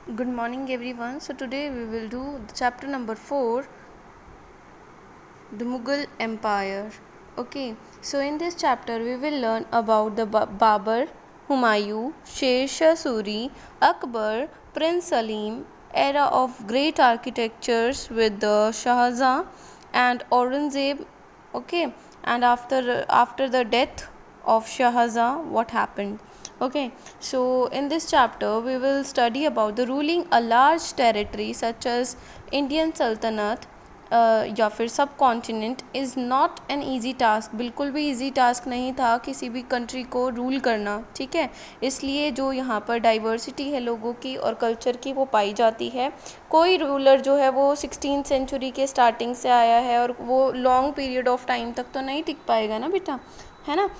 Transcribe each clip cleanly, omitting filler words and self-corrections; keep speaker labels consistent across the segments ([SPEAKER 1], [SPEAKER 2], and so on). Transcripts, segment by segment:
[SPEAKER 1] Good morning everyone. So today we will do the chapter number 4, the Mughal Empire. Okay, so in this chapter we will learn about the Babur, Humayun, Sher Shah Suri, Akbar, Prince Salim, era of great architectures with the Shahjahan and Aurangzeb. Okay, and after the death of Shahjahan, what happened? Okay, so in this chapter we will study about the ruling a large territory such as Indian Sultanate या फिर सब continent is not an easy task. बिल्कुल भी easy task नहीं था किसी भी country को रूल करना. ठीक है, इसलिए जो यहाँ पर डाइवर्सिटी है लोगों की और कल्चर की वो पाई जाती है. कोई रूलर जो है वो 16th सेंचुरी के स्टार्टिंग से आया है और वो लॉन्ग पीरियड ऑफ टाइम तक तो नहीं टिक पाएगा ना बेटा, है ना.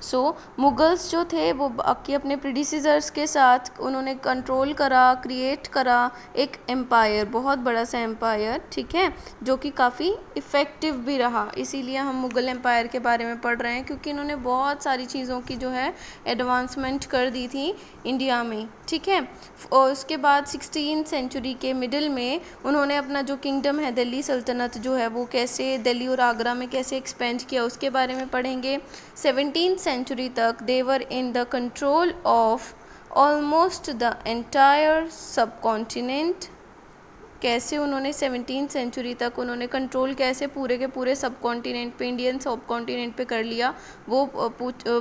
[SPEAKER 1] सो मुगल्स जो थे वो बाकी अपने प्रीडिसीजर्स के साथ उन्होंने कंट्रोल करा, क्रिएट करा एक एम्पायर, बहुत बड़ा सा एम्पायर. ठीक है, जो कि काफ़ी इफ़ेक्टिव भी रहा. इसीलिए हम मुग़ल एम्पायर के बारे में पढ़ रहे हैं क्योंकि इन्होंने बहुत सारी चीज़ों की जो है एडवांसमेंट कर दी थी इंडिया में. ठीक है, और उसके बाद 16th सेंचुरी के मिडिल में उन्होंने अपना जो किंगडम है दिल्ली सल्तनत जो है वो कैसे दिल्ली और आगरा में कैसे एक्सपेंड किया उसके बारे में पढ़ेंगे. 17th सेंचुरी तक they were in the control of almost the entire subcontinent. कैसे उन्होंने 17th सेंचुरी तक उन्होंने कंट्रोल कैसे पूरे के पूरे सब कॉन्टिनेंट पे, इंडियन सब कॉन्टिनेंट पे कर लिया, वो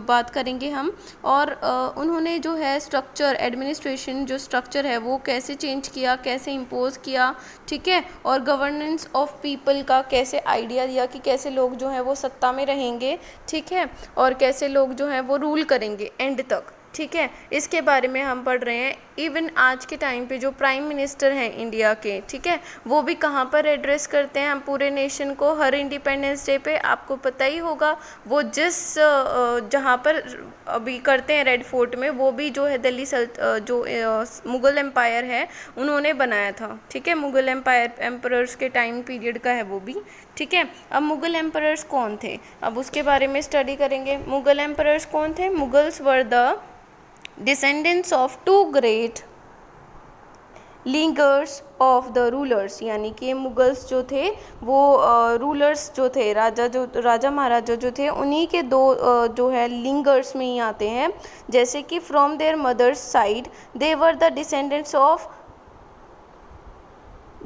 [SPEAKER 1] बात करेंगे हम. और उन्होंने जो है स्ट्रक्चर, एडमिनिस्ट्रेशन जो स्ट्रक्चर है वो कैसे चेंज किया, कैसे इम्पोज किया. ठीक है, और गवर्नेंस ऑफ पीपल का कैसे आइडिया दिया कि कैसे लोग जो हैं वो सत्ता में रहेंगे. ठीक है, और कैसे लोग जो हैं वो रूल करेंगे एंड तक. ठीक है, इसके बारे में हम पढ़ रहे हैं. इवन आज के टाइम पे जो प्राइम मिनिस्टर हैं इंडिया के, ठीक है, वो भी कहाँ पर एड्रेस करते हैं हम पूरे नेशन को हर इंडिपेंडेंस डे पे. आपको पता ही होगा वो जिस जहाँ पर अभी करते हैं रेड फोर्ट में, वो भी जो है दिल्ली जो मुग़ल एम्पायर है उन्होंने बनाया था. ठीक है, मुग़ल एम्पायर एम्परर्स के टाइम पीरियड का है वो भी. ठीक है, अब मुग़ल एम्परर्स कौन थे, अब उसके बारे में स्टडी करेंगे. मुग़ल एम्परर्स कौन थे? Mughals were the descendants of two great lineages of the rulers. यानी कि मुगल्स जो थे वो रूलर्स जो थे, राजा महाराजा जो थे उन्हीं के दो जो है लिंगर्स में ही आते हैं. जैसे कि from their mother's side they were the descendants of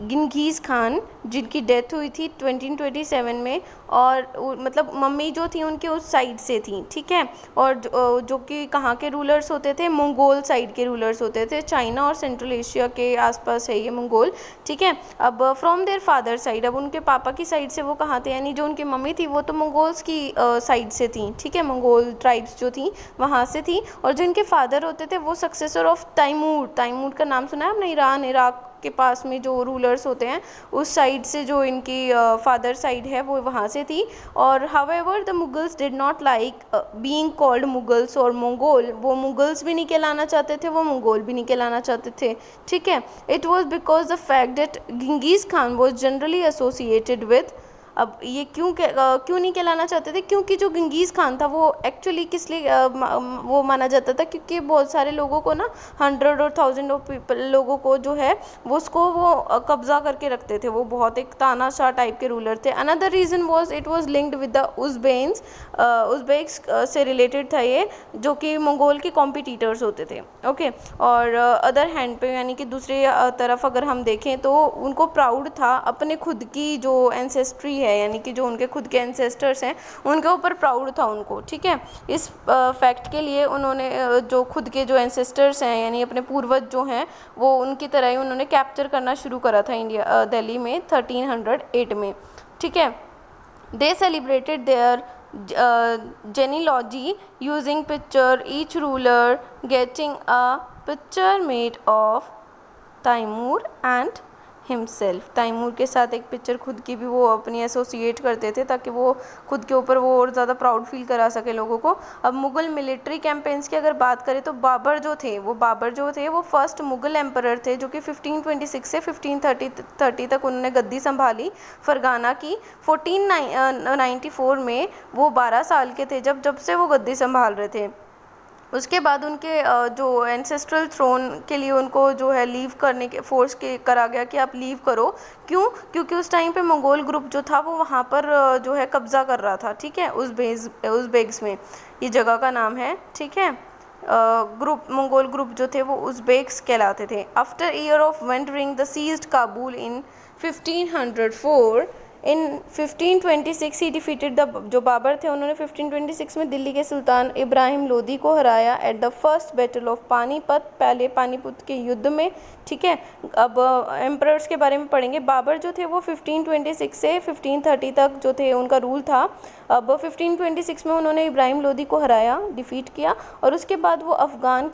[SPEAKER 1] Genghis Khan जिनकी डेथ हुई थी 2027 में. और मतलब मम्मी जो थी उनके उस साइड से थी. ठीक है, और जो कि कहाँ के रूलर्स होते थे? मंगोल साइड के रूलर्स होते थे. चाइना और सेंट्रल एशिया के आसपास है ये मंगोल. ठीक है, अब फ्रॉम देयर फादर साइड, अब उनके पापा की साइड से वो कहाँ थे? यानी जो उनकी मम्मी थी वो तो मंगोल्स की साइड से थी. ठीक है, मंगोल ट्राइब्स जो थी वहाँ से थी. और जो इनके फादर होते थे वो सक्सेसर ऑफ तैमूर का नाम सुना है आपने? ईरान इराक के पास में जो रूलर्स होते हैं उस साइड से जो इनकी फादर साइड है वो वहाँ से थी. और however the Mughals did not like being called Mughals और मंगोल. वो मुगल्स भी नहीं कहलाना चाहते थे, वो मंगोल भी नहीं कहलाना चाहते थे. ठीक है, it was because the fact that Genghis Khan was generally associated with. अब ये क्यों नहीं कहलाना चाहते थे? क्योंकि जो गंगीज़ खान था वो एक्चुअली किस लिए वो माना जाता था? क्योंकि बहुत सारे लोगों को ना 100 और 1000 ऑफ पीपल लोगों को जो है वो उसको वो कब्ज़ा करके रखते थे. वो बहुत एक तानाशाह टाइप के रूलर थे. Another reason was it was linked with the Uzbeks से रिलेटेड था ये, जो कि मंगोल के कॉम्पिटिटर्स होते थे. ओके, और अदर हैंड पे यानी कि दूसरे तरफ अगर हम देखें तो उनको प्राउड था अपने खुद की जो एंसेस्ट्री है, यानी कि जो उनके खुद के एंसेस्टर्स हैं उनके ऊपर प्राउड था उनको. ठीक है, इस फैक्ट के लिए उन्होंने जो खुद के जो एंसेस्टर्स हैं यानी अपने पूर्वज जो हैं वो उनकी तरह ही उन्होंने कैप्चर करना शुरू करा था इंडिया दिल्ली में 1308 में. ठीक है, they celebrated their genealogy using picture, each ruler getting a picture made of Timur and himself. Timur के साथ एक पिक्चर खुद की भी वो अपनी एसोसिएट करते थे ताकि वो खुद के ऊपर वो और ज़्यादा प्राउड फील करा सके लोगों को. अब मुग़ल मिलिट्री कैंपेन्स की अगर बात करें तो बाबर जो थे वो फर्स्ट मुग़ल एम्परर थे जो कि 1526 से 1530 तक उन्होंने गद्दी संभाली फरगाना की. 1494 में वो 12 साल के थे जब से वो गद्दी संभाल रहे थे. उसके बाद उनके जो एंसेस्ट्रल थ्रोन के लिए उनको जो है लीव करने के फोर्स के करा गया कि आप लीव करो। क्यों? क्योंकि उस टाइम पे मंगोल ग्रुप जो था वो वहाँ पर जो है कब्ज़ा कर रहा था, ठीक है, उज़बेक्स में, ये जगह का नाम है, ठीक है। ग्रुप मंगोल ग्रुप जो थे वो उज़बेक्स कहलाते थे। After year of wandering the seized Kabul in 1504, in 1526 he defeated the, जो बाबर थे उन्होंने 1526 में दिल्ली के सुल्तान इब्राहिम लोदी को हराया at the first battle of Panipat, पहले पानीपत के युद्ध में, ठीक है। अब एम्परर्स के बारे में पढ़ेंगे। बाबर जो थे वो 1526 से 1530 तक जो थे उनका रूल था। अब 1526 में उन्होंने इब्राहिम लोदी को हराया, डिफीट किया, और उसके बाद वो अफ़गान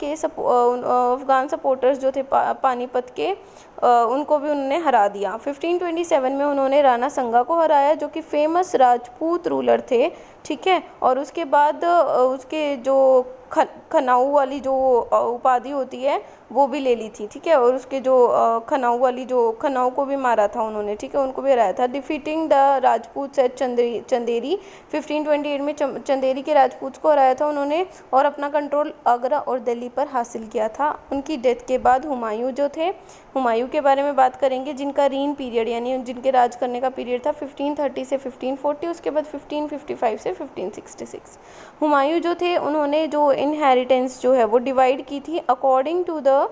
[SPEAKER 1] सपोर्टर्स जो थे पानीपत के, उनको भी उन्होंने हरा दिया। 1527 में उन्होंने राणा संगा को हराया जो कि फेमस राजपूत रूलर थे, ठीक है। और उसके बाद उसके जो खनाऊ वाली जो उपाधि होती है वो भी ले ली थी, ठीक है। और उसके जो खनाऊ को भी मारा था उन्होंने, ठीक है, उनको भी हराया था। Defeating the Rajput at Chanderi, 1528 में चंदेरी के राजपूत को हराया था उन्होंने और अपना कंट्रोल आगरा और दिल्ली पर हासिल किया था। उनकी डेथ के बाद हुमायूं जो थे, हुमायूं के बारे में बात करेंगे, जिनका रीन पीरियड यानी जिनके राज करने का पीरियड था 1530 से 1540, उसके बाद 1555 से 1566। हुमायूं जो थे उन्होंने जो इनहेरिटेंस जो है वो डिवाइड की थी according to the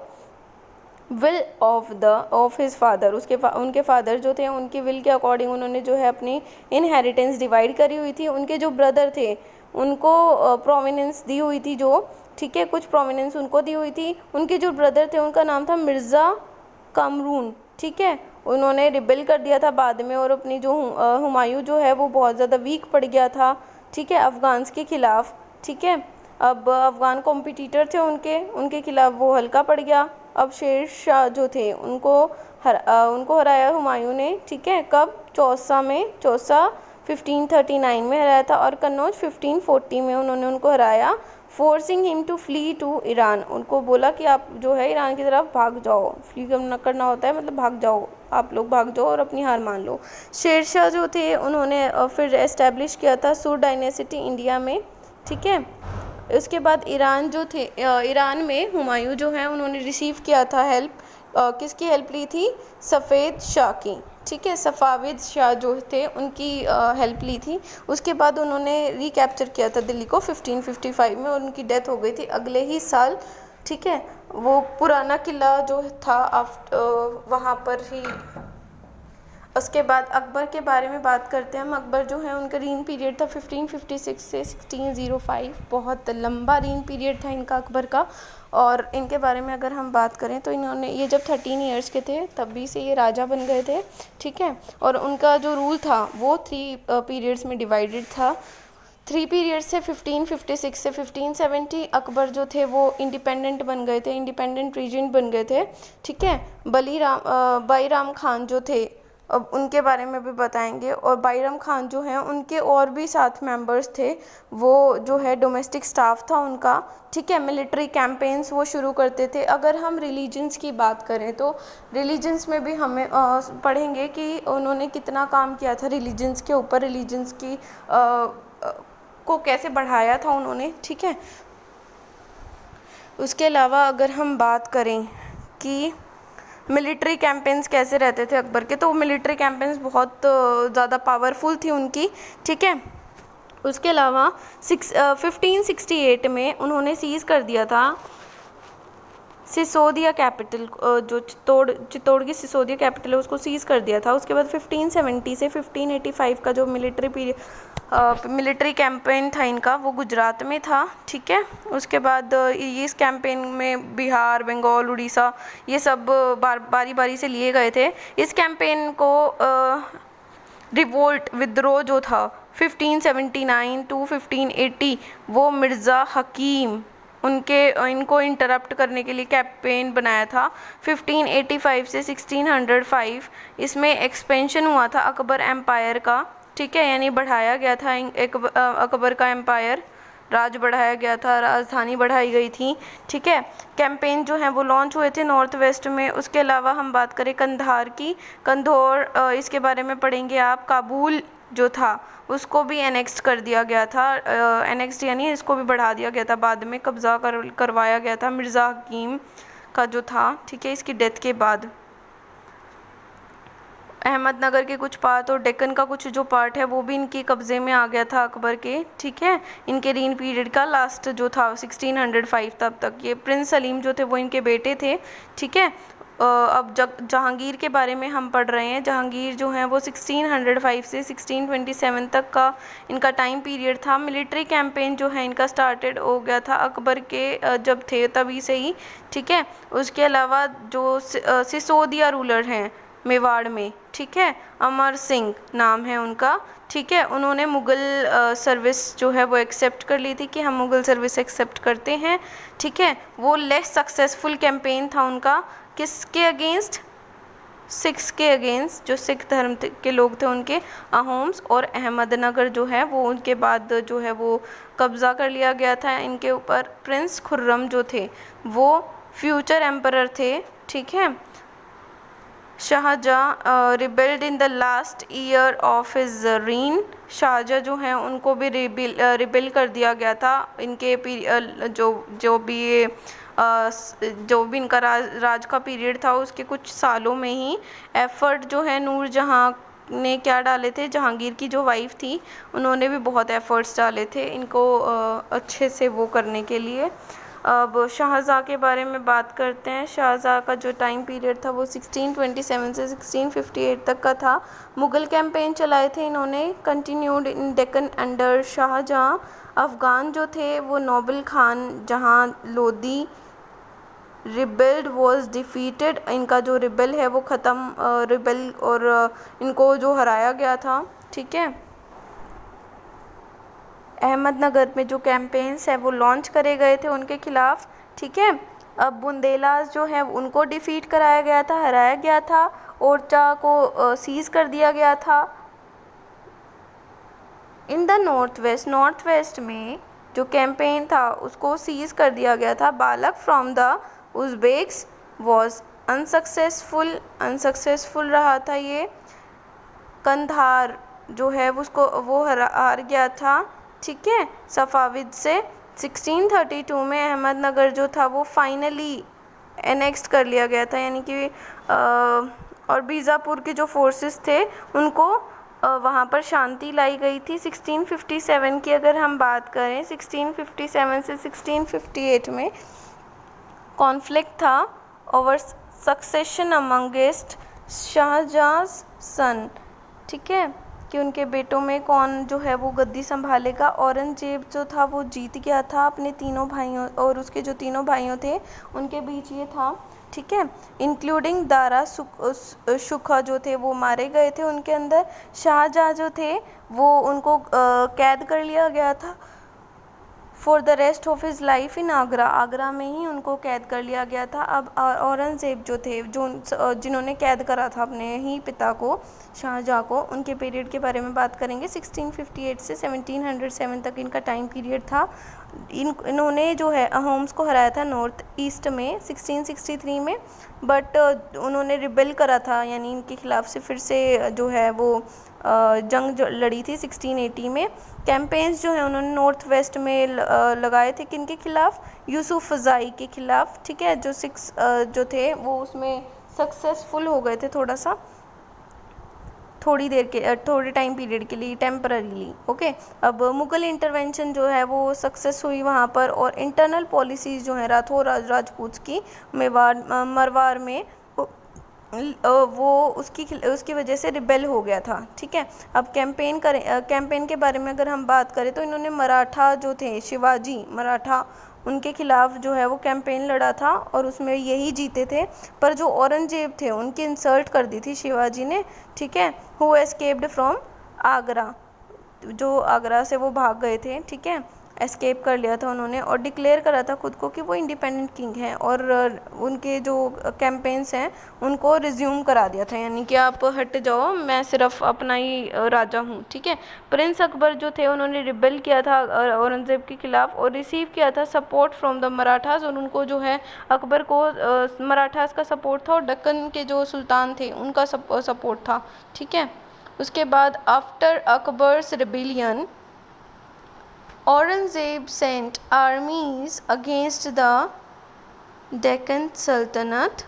[SPEAKER 1] will of his father. उनके फादर जो थे उनकी विल के अकॉर्डिंग उन्होंने जो है अपनी इनहेरिटेंस डिवाइड करी हुई थी। उनके जो ब्रदर थे उनको प्रोमिनेंस दी हुई थी, जो, ठीक है, कुछ प्रोमिनेंस उनको दी हुई थी। उनके जो ब्रदर थे उनका नाम था मिर्ज़ा कामरून, ठीक है। उन्होंने रिबेल कर दिया था बाद में, और अपनी जो हुमायूं जो है वो बहुत ज़्यादा वीक पड़ गया था, ठीक है, अफ़गान्स के ख़िलाफ़, ठीक है। अब अफ़गान कॉम्पिटिटर थे उनके खिलाफ़ वो हल्का पड़ गया। अब शेर शाह जो थे उनको हराया हुमायूं ने, ठीक है, कब? चौसा 1539 में हराया था, और कन्नौज 1540 में उन्होंने उनको हराया। Forcing him to flee to Iran, उनको बोला कि आप जो है ईरान की तरफ भाग जाओ, फ्ली करना होता है मतलब भाग जाओ, आप लोग भाग जाओ और अपनी हार मान लो। शेर शाह जो थे उन्होंने फिर एस्टेब्लिश किया था सुर डायनेसिटी इंडिया में, ठीक है। उसके बाद ईरान में हुमायूं जो है उन्होंने रिसीव किया था हेल्प, किसकी हेल्प ली थी? सफ़ेद शाह की, ठीक है, सफ़ाविद शाह जो थे उनकी हेल्प ली थी। उसके बाद उन्होंने रिकैप्चर किया था दिल्ली को 1555 में, और उनकी डेथ हो गई थी अगले ही साल, ठीक है। वो पुराना किला जो था वहाँ पर ही। उसके बाद अकबर के बारे में बात करते हैं हम। अकबर जो है उनका रीन पीरियड था 1556 से 1605, बहुत लंबा रीन पीरियड था इनका अकबर का। और इनके बारे में अगर हम बात करें तो इन्होंने ये जब 13 इयर्स के थे तभी से ये राजा बन गए थे, ठीक है। और उनका जो रूल था वो 3 पीरियड्स में डिवाइडेड था। 3 पीरियड से 1556 से 1570 अकबर जो थे वो इंडिपेंडेंट बन गए थे, इंडिपेंडेंट रीजेंट बन गए थे, ठीक है। बाईराम खान जो थे, अब उनके बारे में भी बताएंगे। और बाईराम खान जो हैं उनके और भी 7 मेंबर्स थे, वो जो है डोमेस्टिक स्टाफ था उनका, ठीक है। मिलिट्री कैंपेन्स वो शुरू करते थे। अगर हम रिलीजन्स की बात करें तो रिलीजन्स में भी हमें पढ़ेंगे कि उन्होंने कितना काम किया था रिलीजन्स के ऊपर, रिलीजन्स की को कैसे बढ़ाया था उन्होंने, ठीक है। उसके अलावा अगर हम बात करें कि मिलिट्री कैंपेन्स कैसे रहते थे अकबर के, तो मिलिट्री कैंपेन्स बहुत ज़्यादा पावरफुल थी उनकी, ठीक है। उसके अलावा 1568 में उन्होंने सीज़ कर दिया था सिसोदिया कैपिटल, जो चित्तौड़ की सिसोदिया कैपिटल है उसको सीज़ कर दिया था। उसके बाद 1570 से 1585 का जो मिलिट्री कैंपेन था इनका वो गुजरात में था, ठीक है। उसके बाद इस कैंपेन में बिहार, बंगाल, उड़ीसा ये सब बारी बारी से लिए गए थे। इस कैंपेन को रिवोल्ट, विद्रोह जो था 1579 टू 1580, वो मिर्ज़ा हकीम इनको इंटरप्ट करने के लिए कैंपेन बनाया था 1585 से 1605। इसमें एक्सपेंशन हुआ था अकबर एम्पायर का, ठीक है, यानी बढ़ाया गया था अकबर का एम्पायर, राज बढ़ाया गया था, राजधानी बढ़ाई गई थी। ठीक है, कैंपेन जो है वो लॉन्च हुए थे नॉर्थ वेस्ट में। उसके अलावा हम बात करें कंधार की, कंधौर, इसके बारे में पढ़ेंगे आप। काबुल जो था उसको भी एनेक्स्ट कर दिया गया था, एनेक्स्ट यानी इसको भी बढ़ा दिया गया था, बाद में कब्जा करवाया गया था मिर्ज़ा हकीम का जो था। ठीक है, इसकी डेथ के बाद अहमदनगर के कुछ पार्ट और डेक्कन का कुछ जो पार्ट है वो भी इनके कब्ज़े में आ गया था अकबर के। ठीक है, इनके रीन पीरियड का लास्ट जो था 1605 तब तक। ये प्रिंस सलीम जो थे वो इनके बेटे थे। ठीक है, अब जहांगीर के बारे में हम पढ़ रहे हैं। जहांगीर जो है वो 1605 से 1627 तक का इनका टाइम पीरियड था। मिलिट्री कैंपेन जो है इनका स्टार्टेड हो गया था अकबर के जब थे तभी से ही। ठीक है, उसके अलावा जो सिसोदिया रूलर हैं मेवाड़ में, ठीक है, अमर सिंह नाम है उनका। ठीक है, उन्होंने मुग़ल सर्विस जो है वो एक्सेप्ट कर ली थी कि हम मुग़ल सर्विस एक्सेप्ट करते हैं। ठीक है, वो लेस सक्सेसफुल कैंपेन था उनका। किसके अगेंस्ट? सिख्स के अगेंस्ट, जो सिख धर्म के लोग थे उनके। अहोम्स और अहमदनगर जो है वो उनके बाद जो है वो कब्ज़ा कर लिया गया था इनके ऊपर। प्रिंस खुर्रम जो थे वो फ्यूचर एम्परर थे। ठीक है, Shahjahan rebelled in the last year of his reign. Shahjahan जो हैं उनको भी रिबेल कर दिया गया था इनके जो भी इनका राज का पीरियड था उसके कुछ सालों में ही। एफर्ट जो है नूरजहाँ ने क्या डाले थे, जहांगीर की जो वाइफ थी उन्होंने भी बहुत एफर्ट्स डाले थे इनको अच्छे से वो करने के लिए। अब शाहजहाँ के बारे में बात करते हैं। शाहजहाँ का जो टाइम पीरियड था वो 1627 से 1658 तक का था। मुग़ल कैंपेन चलाए थे इन्होंने, continued in Deccan under Shahjahan. Afghan जो थे वो नोबल खान जहाँ लोदी रिबेल्ड वॉज डिफीटेड। इनका जो रिबेल है वो ख़त्म, रिबेल और इनको जो हराया गया था। ठीक है, अहमदनगर में जो कैंपेन्स है वो लॉन्च करे गए थे उनके खिलाफ। ठीक है, अब बुंदेलास जो है उनको डिफीट कराया गया था, हराया गया था। ओरछा को सीज़ कर दिया गया था। इन द नॉर्थ वेस्ट में जो कैंपेन था उसको सीज़ कर दिया गया था। बालक from the Uzbeks was unsuccessful रहा था ये। कंधार जो है उसको वो हार गया था। ठीक है, सफ़ाविद से। 1632 में अहमदनगर जो था वो फाइनली एनेक्स्ट कर लिया गया था, यानी कि और बीजापुर के जो फोर्सेस थे उनको वहाँ पर शांति लाई गई थी। 1657 की अगर हम बात करें, 1657 से 1658 में कॉन्फ्लिक्ट था ओवर सक्सेशन अमंगेस्ट शाहजहाँ सन। ठीक है, कि उनके बेटों में कौन जो है वो गद्दी संभालेगा। औरंगजेब जो था वो जीत गया था अपने तीनों भाइयों, और उसके जो तीनों भाइयों थे उनके बीच ये था। ठीक है, इंक्लूडिंग दारा शुखा जो थे वो मारे गए थे उनके अंदर। शाहजहाँ जो थे वो उनको कैद कर लिया गया था for the rest of his life in Agra में ही उनको कैद कर लिया गया था। अब औरंगज़ेब जो थे जिन्होंने कैद करा था अपने ही पिता को, शाहजहाँ को, उनके पीरियड के बारे में बात करेंगे। 1658 से 1707 तक इनका टाइम पीरियड था। इन्होंने जो है अहोम्स को हराया था नॉर्थ ईस्ट में 1663 में, बट उन्होंने रिबेल करा था, यानी इनके खिलाफ से फिर से जो है वो जंग जो लड़ी थी 1680 में। कैंपेन्स जो है उन्होंने नॉर्थ वेस्ट में लगाए थे किनके खिलाफ? यूसुफ फ़ज़ाई के खिलाफ। ठीक है, जो सिक्स जो थे वो उसमें सक्सेसफुल हो गए थे थोड़े टाइम पीरियड के लिए, टेम्पररीली। ओके, अब मुग़ल इंटरवेंशन जो है वो सक्सेस हुई वहाँ पर, और इंटरनल पॉलिसीज़ जो हैं राठौर राजपूत की मरवार में वो उसकी वजह से रिबेल हो गया था। ठीक है, अब कैंपेन के बारे में अगर हम बात करें तो इन्होंने मराठा जो थे, शिवाजी मराठा, उनके खिलाफ जो है वो कैंपेन लड़ा था और उसमें यही जीते थे। पर जो औरंगजेब थे उनकी इंसल्ट कर दी थी शिवाजी ने। ठीक है, हु एस्केप्ड फ्रॉम आगरा, जो आगरा से वो भाग गए थे। ठीक है, एस्केप कर लिया था उन्होंने और डिक्लेयर करा था खुद को कि वो इंडिपेंडेंट किंग हैं, और उनके जो कैंपेन्स हैं उनको रिज्यूम करा दिया था, यानी कि आप हट जाओ, मैं सिर्फ अपना ही राजा हूँ, ठीक है। प्रिंस अकबर जो थे उन्होंने रिबेल किया था औरंगज़ेब के खिलाफ और रिसीव किया था सपोर्ट फ्रॉम द मराठास, और उनको जो है अकबर को मराठास का सपोर्ट था और दक्कन के जो सुल्तान थे उनका सपोर्ट था, ठीक है। उसके बाद after Akbar's rebellion Aurangzeb sent armies against the Deccan sultanate.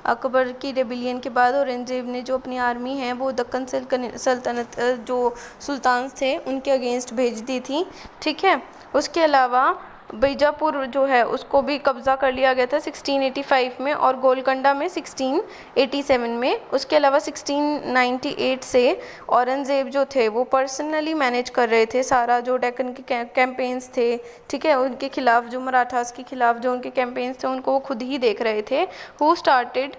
[SPEAKER 1] Akbar की रेबिलियन के बाद औरंगज़ेब ने जो अपनी आर्मी है वो दक्कन सल्तनत जो सुल्तान थे उनके अगेंस्ट भेज दी थी, ठीक है। उसके अलावा बीजापुर जो है उसको भी कब्ज़ा कर लिया गया था 1685 में और गोलकंडा में 1687 में। उसके अलावा 1698 से औरंगज़ेब जो थे वो पर्सनली मैनेज कर रहे थे सारा जो डेक्कन के कैंपेन्स थे, ठीक है, उनके खिलाफ जो मराठास के खिलाफ जो उनके कैंपेन्स थे उनको वो खुद ही देख रहे थे। Who started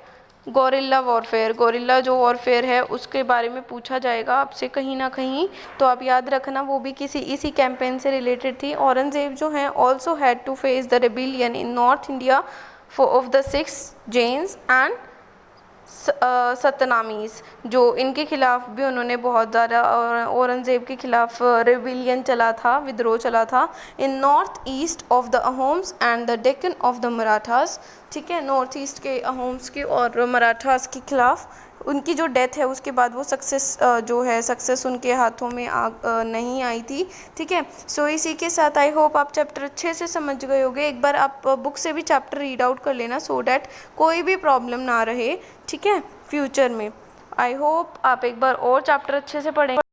[SPEAKER 1] guerrilla warfare, gorilla जो वॉरफेयर है उसके बारे में पूछा जाएगा आपसे कहीं ना कहीं, तो आप याद रखना वो भी किसी इसी कैंपेन से रिलेटेड थी। औरंगज़ेब जो हैं also had to face the rebellion in north India of the Sikhs Jains and Satnamis, जो इनके खिलाफ भी उन्होंने बहुत ज़्यादा औरंगज़ेब के खिलाफ रेबिलियन चला था, विद्रोह चला था in north east of the Ahoms and the Deccan of the Marathas, ठीक है। नॉर्थ ईस्ट के अहोम्स के और मराठास के खिलाफ उनकी जो डेथ है उसके बाद वो सक्सेस उनके हाथों में नहीं आई थी, ठीक है। सो इसी के साथ आई होप आप चैप्टर अच्छे से समझ गए होंगे। एक बार आप बुक से भी चैप्टर रीड आउट कर लेना सो डैट कोई भी प्रॉब्लम ना रहे, ठीक है, फ्यूचर में। आई होप आप एक बार और चैप्टर अच्छे से पढ़ें।